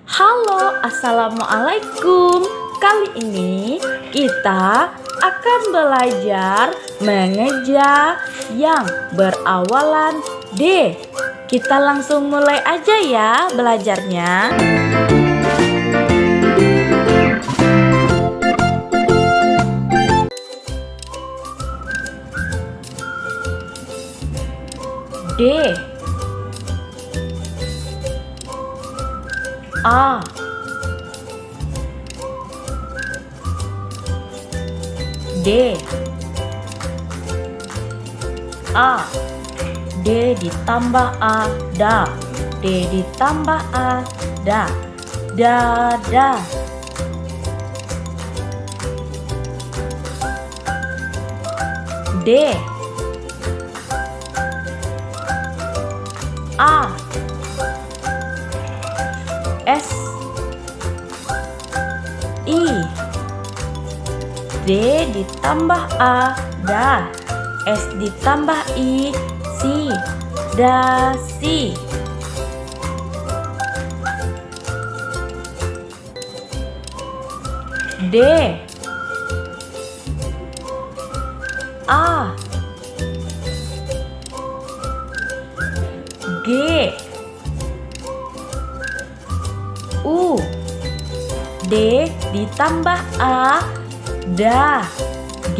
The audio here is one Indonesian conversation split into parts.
Halo, assalamualaikum. Kali ini kita akan belajar mengeja yang berawalan D. Kita langsung mulai aja ya belajarnya. D. A. D. A. D ditambah A, da. D ditambah A, da. Dada. D. A. S. I. D ditambah A, da. S ditambah I, si. Dasi. D. A. G. U. D ditambah A, da. G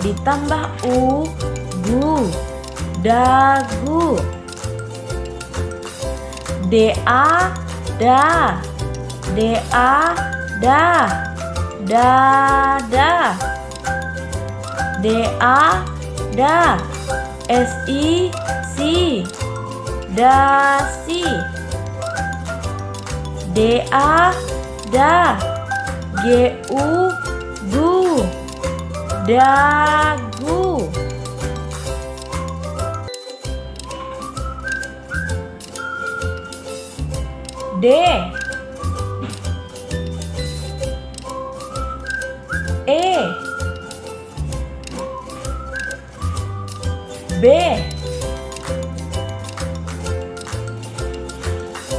ditambah U, gu. Dagu. Da, da. Da, da. Dada. Da, da. Si, si. Dasi. Da, da. Gu, gu. Dagu. D. E. B.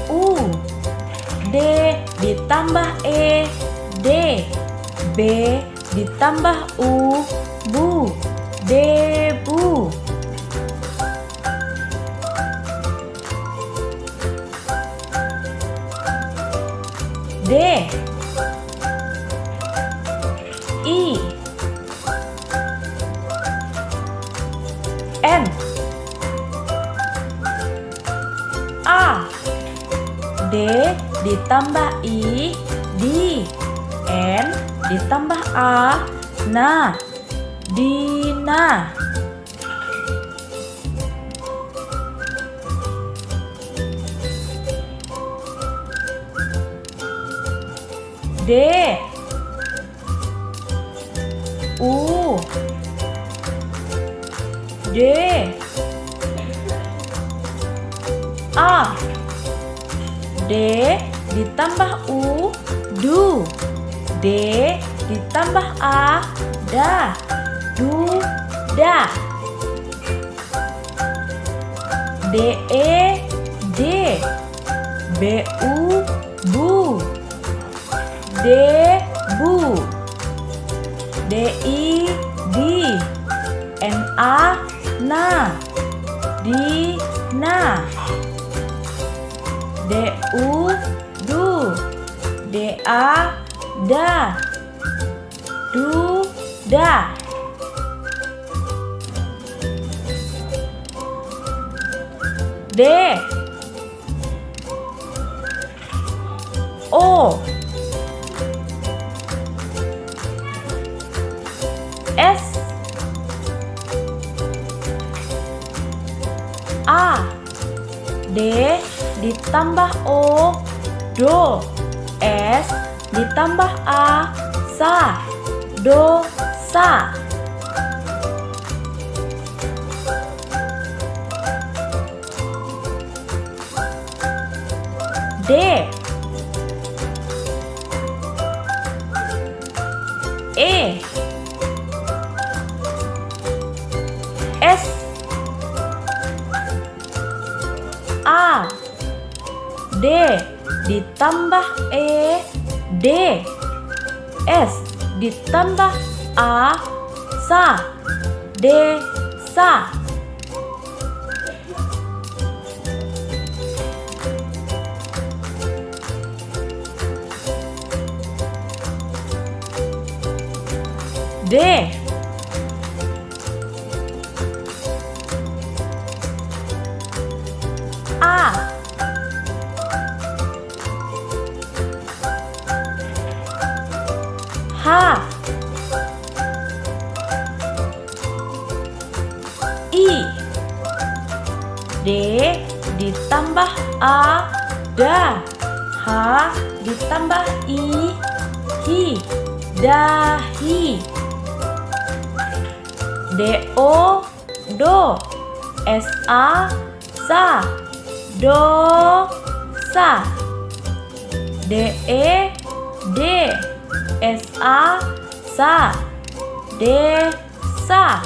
U. D ditambah E, D. B ditambah U, bu. Debu. D. I. N. A. D ditambah I, di. N ditambah A, na. Dina. D. U. D. A. D ditambah U, du. D ditambah A, da. Du, da. D. E. D. B. U, bu. Debu. D. I. Di. N. A. Na. Dina. D. U. Du. D. A. Da. Du, da. D. O. S. A. D ditambah O, do. S ditambah A, sa. Dosa. D. E. S. A. D ditambah E, D. S ditambah A, sa, desa. D. A. H. I. D ditambah A, da. H ditambah I, hi, dahi. Do, do. Sa, sa, dosa. De, de. Sa, sa, desa.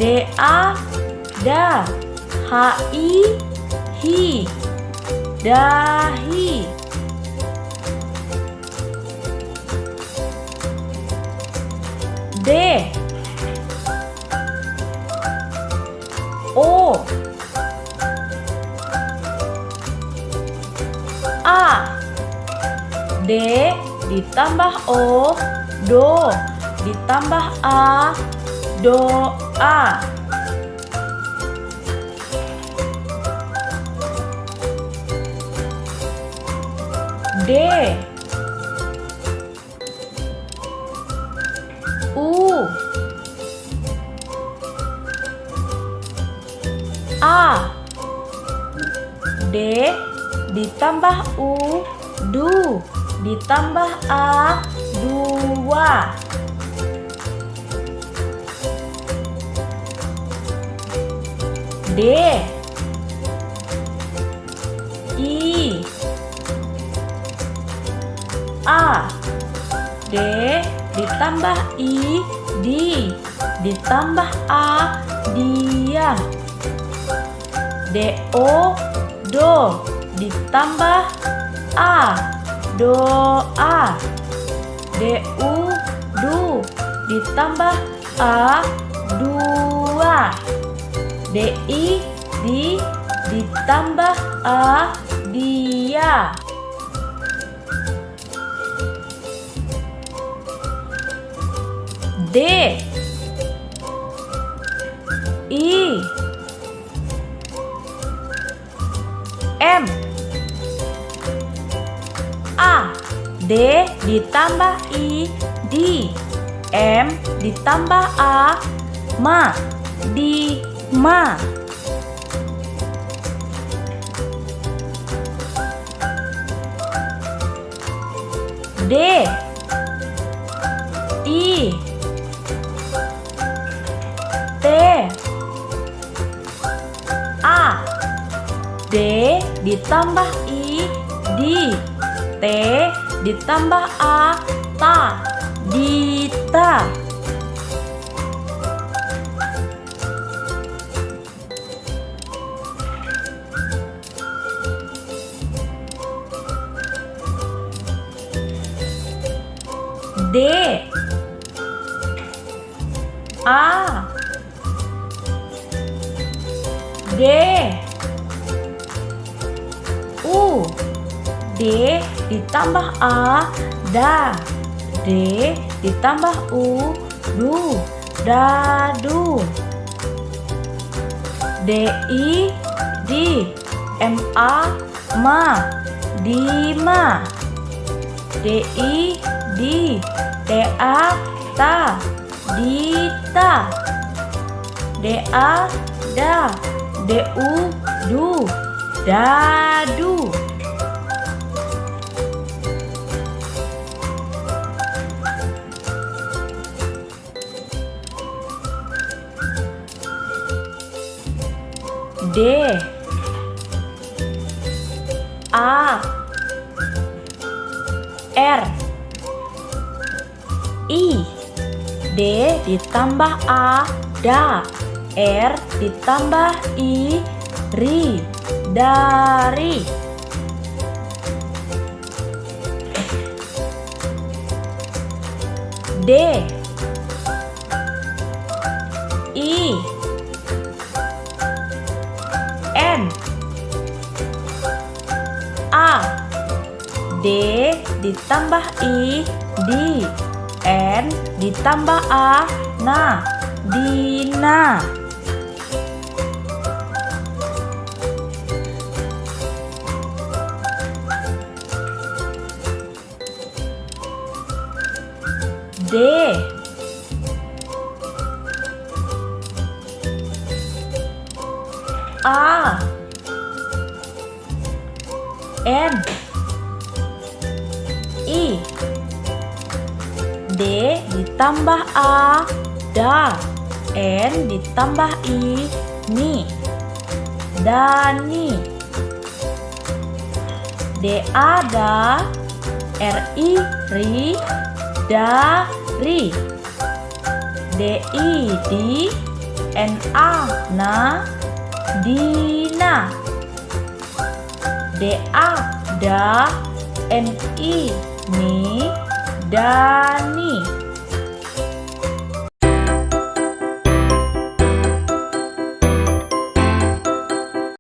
Da, da. Hi, hi, dahi. D. O. A. D ditambah O, do ditambah A, doa. D. U. A. D ditambah U, du ditambah A, dua. D. I. A. D ditambah I, di ditambah A, dia. Do, do ditambah A, doa. Du, du ditambah A, dua. Di, di ditambah A, dia. D. I. M. A. D ditambah I, di. M ditambah A, ma, di, ma. D. I. T. A. D ditambah I, di. T ditambah A, ta, dita. D. A. D. U. D ditambah A, da. D ditambah U, du, dadu. Di, di. Ma, ma, dima. Di, di. Ta, ta, dita. Da, da. Du, du, dadu. D. A. R. I. D ditambah A, da. R ditambah I, ri, dari. D I N A. D ditambah I, di. N ditambah A, na. Dina. D A N I. D ditambah A, da. N ditambah I, ni. Dani. D A da, R I ri, dari. D I di, N A na, dina. D A da, N I ni, dani.